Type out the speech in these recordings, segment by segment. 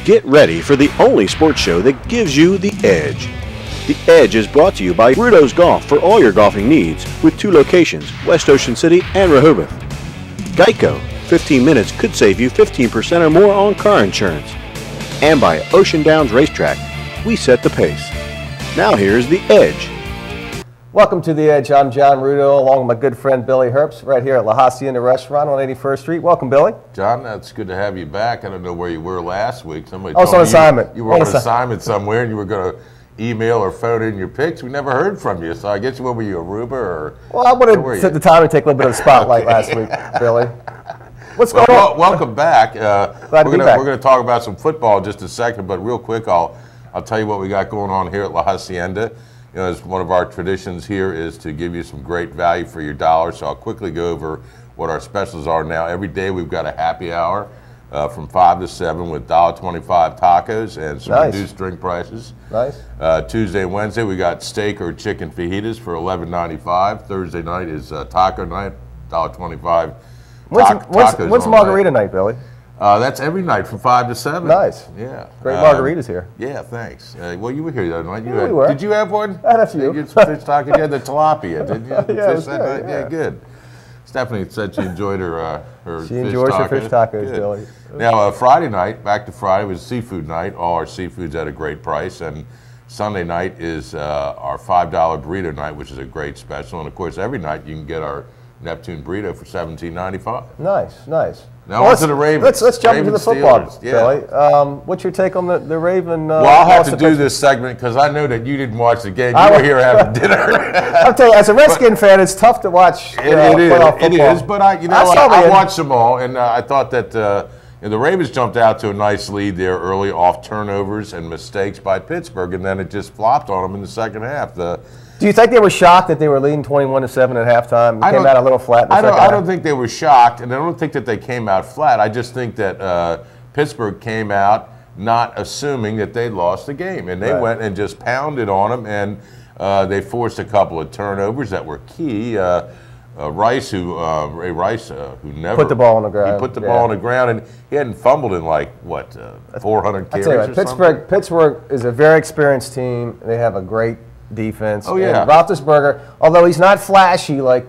Get ready for the only sports show that gives you the edge. The Edge is brought to you by Rudo's Golf for all your golfing needs with 2 locations, West Ocean City and Rehoboth. Geico, 15 minutes could save you 15% or more on car insurance. And by Ocean Downs Racetrack, we set the pace. Now here's The Edge. Welcome to The Edge. I'm John Rudo, along with my good friend Billy Herbst, right here at La Hacienda Restaurant on 81st Street. Welcome, Billy. John, it's good to have you back. I don't know where you were last week. Somebody I was on assignment. You were on assignment somewhere, and you were going to email or phone in your pics. We never heard from you, so I guess were you Aruba or? Well, I wanted to take the time to take a little bit of the spotlight last week, Billy. What's going on? Welcome back. Glad to be back. We're going to talk about some football in just a second, but real quick, I'll tell you what we got going on here at La Hacienda. You know, as one of our traditions here is to give you some great value for your dollar, so I'll quickly go over what our specials are now. Every day we've got a happy hour from 5 to 7 with $1.25 tacos and some reduced drink prices. Nice. Tuesday and Wednesday we got steak or chicken fajitas for $11.95. Thursday night is taco night, $1.25. What's margarita night, Billy? That's every night from 5 to 7. Nice. Yeah. Great margaritas here. Yeah, thanks. Well, you were here the other night. We were. Did you have one? I had a few. You get some fish tacos. You had the tilapia, didn't you? Yeah, it was good. Yeah, good. Stephanie said she enjoyed her She enjoys her fish tacos, good. Billy. Now, Friday night, back to Friday, was seafood night. All our seafood's at a great price. And Sunday night is our $5 burrito night, which is a great special. And, of course, every night you can get our Neptune burrito for $17.95. Nice, nice. Now on to the Ravens. Let's jump into the football, Steelers. Yeah. Billy. What's your take on the Raven? Well, I'll have to do this segment because I know that you didn't watch the game. You were here having dinner. I'll tell you, as a Redskin fan, it's tough to watch. It is, but I watched them all, and I thought that the Ravens jumped out to a nice lead there early off turnovers and mistakes by Pittsburgh, and then it just flopped on them in the second half. Do you think they were shocked that they were leading 21-7 at halftime? It came out a little flat in the second half? I don't think they were shocked, and I don't think that they came out flat. I just think that Pittsburgh came out not assuming that they lost the game, and they went and just pounded on them, and they forced a couple of turnovers that were key. Ray Rice, who never put the ball on the ground. He put the ball on the ground, and he hadn't fumbled in 400 carries or something. Pittsburgh is a very experienced team. They have a great defense. Oh, yeah. And Roethlisberger, although he's not flashy like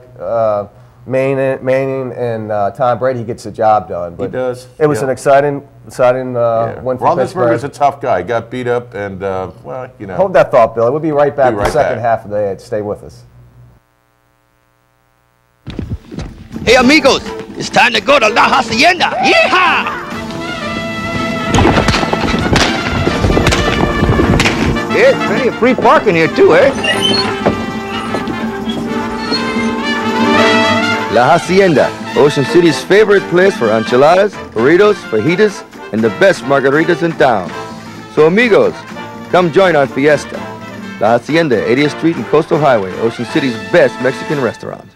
Manning and Tom Brady, he gets the job done. But he does. It was an exciting win for Pittsburgh. Roethlisberger's a tough guy. He got beat up, and Hold that thought, Billy. We'll be right back for the second half of the Edge. Stay with us. Hey, amigos, it's time to go to La Hacienda. Yeehaw! Yeah, plenty of free parking here, too, eh? La Hacienda, Ocean City's favorite place for enchiladas, burritos, fajitas, and the best margaritas in town. So, amigos, come join our fiesta. La Hacienda, 80th Street and Coastal Highway, Ocean City's best Mexican restaurant.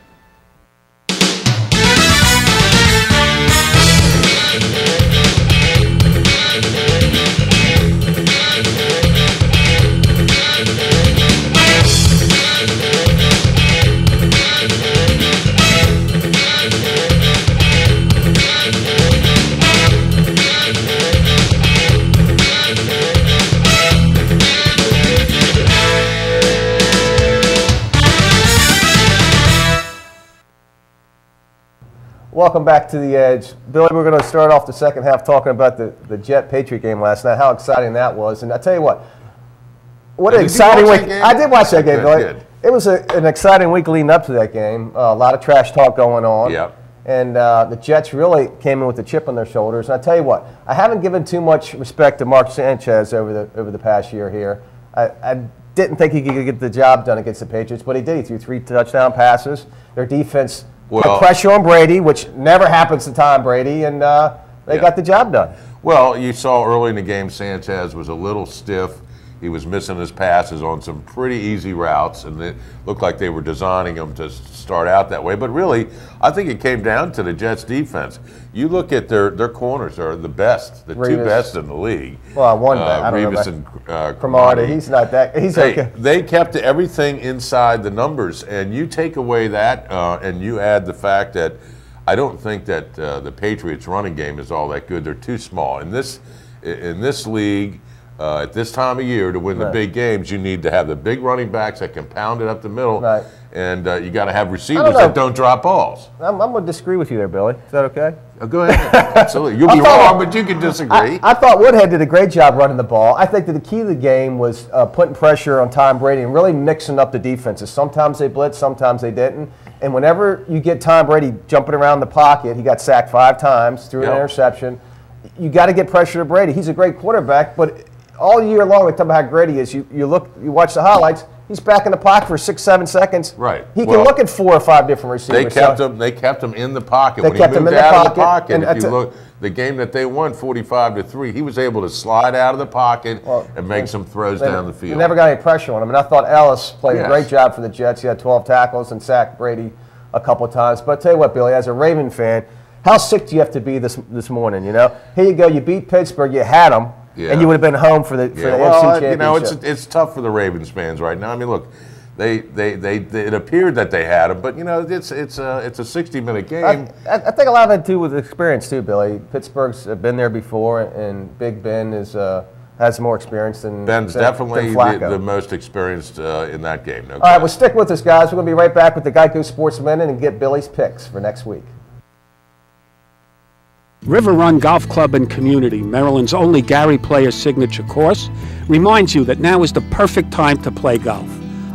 Welcome back to The Edge. Billy, we're going to start off the second half talking about the Jet-Patriot game last night, how exciting that was. And I tell you what an exciting week. I did watch that game, Billy. It was an exciting week leading up to that game. A lot of trash talk going on. Yep. And the Jets really came in with a chip on their shoulders. And I tell you what, I haven't given too much respect to Mark Sanchez over the past year here. I didn't think he could get the job done against the Patriots, but he did. He threw 3 touchdown passes. Their defense put pressure on Brady, which never happens to Tom Brady, and they got the job done. Well, you saw early in the game Sanchez was a little stiff. He was missing his passes on some pretty easy routes, and it looked like they were designing them to start out that way. But really, I think it came down to the Jets' defense. You look at their corners are the best, the two best in the league. Well, one I don't Revis know and Cromartie. He's not that. He's okay. They kept everything inside the numbers, and you take away that, and you add the fact that I don't think that the Patriots' running game is all that good. They're too small, and this in this league, at this time of year, to win the big games, you need to have the big running backs that can pound it up the middle, and you got to have receivers that don't drop balls. I'm going to disagree with you there, Billy. Is that okay? Go ahead. Absolutely. You'll be wrong, but you can disagree. I thought Woodhead did a great job running the ball. I think that the key to the game was putting pressure on Tom Brady and really mixing up the defenses. Sometimes they blitzed, sometimes they didn't. And whenever you get Tom Brady jumping around the pocket, he got sacked 5 times, threw an interception. You got to get pressure to Brady. He's a great quarterback, but all year long, we talk about how great he is. You watch the highlights. He's back in the pocket for 6-7 seconds. Right. He can look at 4 or 5 different receivers. They kept him in the pocket. When he moved out of the pocket, if you look, the game that they won 45-3, he was able to slide out of the pocket and make some throws down the field. They never got any pressure on him. And I thought Ellis played a great job for the Jets. He had 12 tackles and sacked Brady a couple of times. But I tell you what, Billy, as a Raven fan, how sick do you have to be this morning? You know, here you go. You beat Pittsburgh. You had them. Yeah. And you would have been home for the NFC Championship. You know, it's tough for the Ravens fans right now. I mean, look, it appeared that they had them, but you know, it's a 60-minute game. I think a lot of it too with experience too, Billy. Pittsburgh's been there before, and Big Ben has more experience than Ben's definitely the most experienced in that game. All right, well, stick with us, guys. We're going to be right back with the Geico Sports Minute and get Billy's picks for next week. River Run Golf Club and Community, Maryland's only Gary Player signature course, reminds you that now is the perfect time to play golf.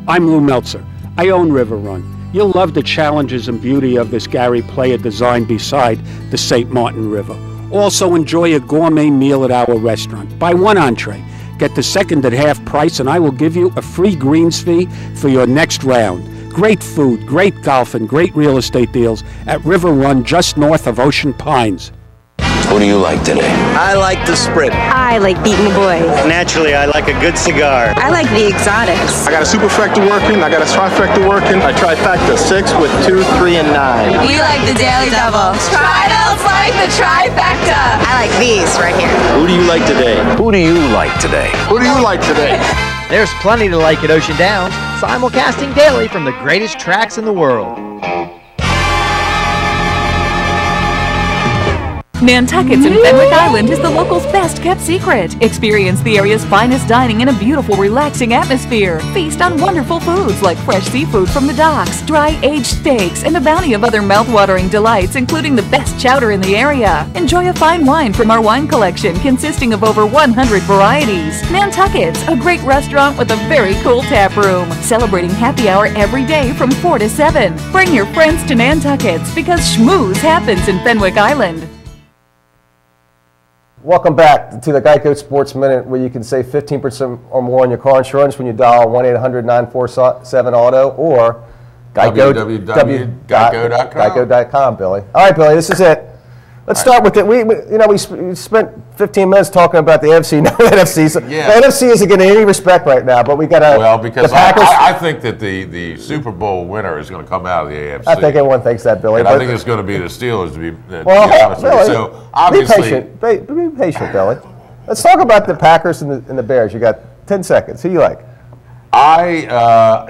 I'm Lou Meltzer. I own River Run. You'll love the challenges and beauty of this Gary Player design beside the St. Martin River. Also enjoy a gourmet meal at our restaurant. Buy 1 entree, get the second at half price, and I will give you a free greens fee for your next round. Great food, great golf, and great real estate deals at River Run just north of Ocean Pines. What do you like today? I like the Sprint. I like beating the boys. Naturally, I like a good cigar. I like the exotics. I got a superfecta working. I got a trifecta working. A trifecta, 6 with 2, 3, and 9. We like the Daily Double. Tridels like the trifecta. I like these right here. Who do you like today? Who do you like today? Who do you like today? There's plenty to like at Ocean Downs, simulcasting daily from the greatest tracks in the world. Nantucket's in Fenwick Island is the locals' best-kept secret. Experience the area's finest dining in a beautiful, relaxing atmosphere. Feast on wonderful foods like fresh seafood from the docks, dry aged steaks, and a bounty of other mouth-watering delights, including the best chowder in the area. Enjoy a fine wine from our wine collection consisting of over 100 varieties. Nantucket's, a great restaurant with a very cool tap room. Celebrating happy hour every day from 4 to 7. Bring your friends to Nantucket's because schmooze happens in Fenwick Island. Welcome back to the Geico Sports Minute, where you can save 15% or more on your car insurance when you dial 1-800-947-AUTO or Geico.com, Billy. All right, Billy, this is it. Let's start with it. We spent 15 minutes talking about the AFC, no NFC. So the NFC isn't getting any respect right now, but we got to. Well, because I think that the Super Bowl winner is going to come out of the AFC. I think everyone thinks that, Billy. And I think it's going to be the Steelers, to be honest with you. So obviously, be patient, Billy. Let's talk about the Packers and the Bears. You got 10 seconds. Who do you like?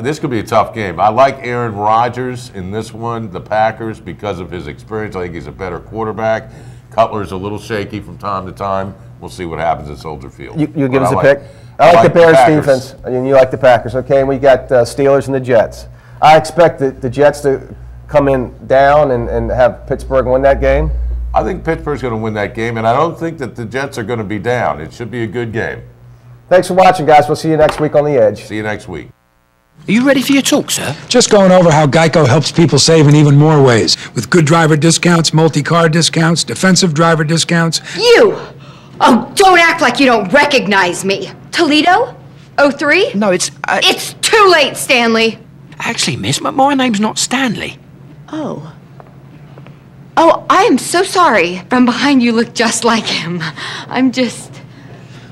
This could be a tough game. I like Aaron Rodgers in this one, the Packers, because of his experience. I think he's a better quarterback. Cutler's a little shaky from time to time. We'll see what happens at Soldier Field. You give us a pick? I like the Bears defense, and you like the Packers. Okay, and we got Steelers and the Jets. I expect the Jets to come in down and have Pittsburgh win that game. I think Pittsburgh's going to win that game, and I don't think that the Jets are going to be down. It should be a good game. Thanks for watching, guys. We'll see you next week on The Edge. See you next week. Are you ready for your talk, sir? Just going over how Geico helps people save in even more ways. With good driver discounts, multi-car discounts, defensive driver discounts. You! Oh, don't act like you don't recognize me. Toledo? 03? No, it's... It's too late, Stanley. Actually, miss, my name's not Stanley. Oh. Oh, I am so sorry. From behind you look just like him. I'm just...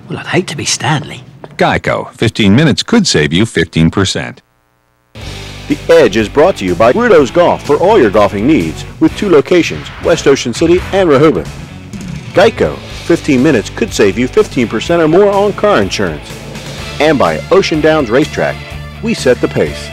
Well, I'd hate to be Stanley. Geico. 15 minutes could save you 15%. The Edge is brought to you by Rudo's Golf for all your golfing needs with 2 locations, West Ocean City and Rehoboth. Geico. 15 minutes could save you 15% or more on car insurance. And by Ocean Downs Racetrack. We set the pace.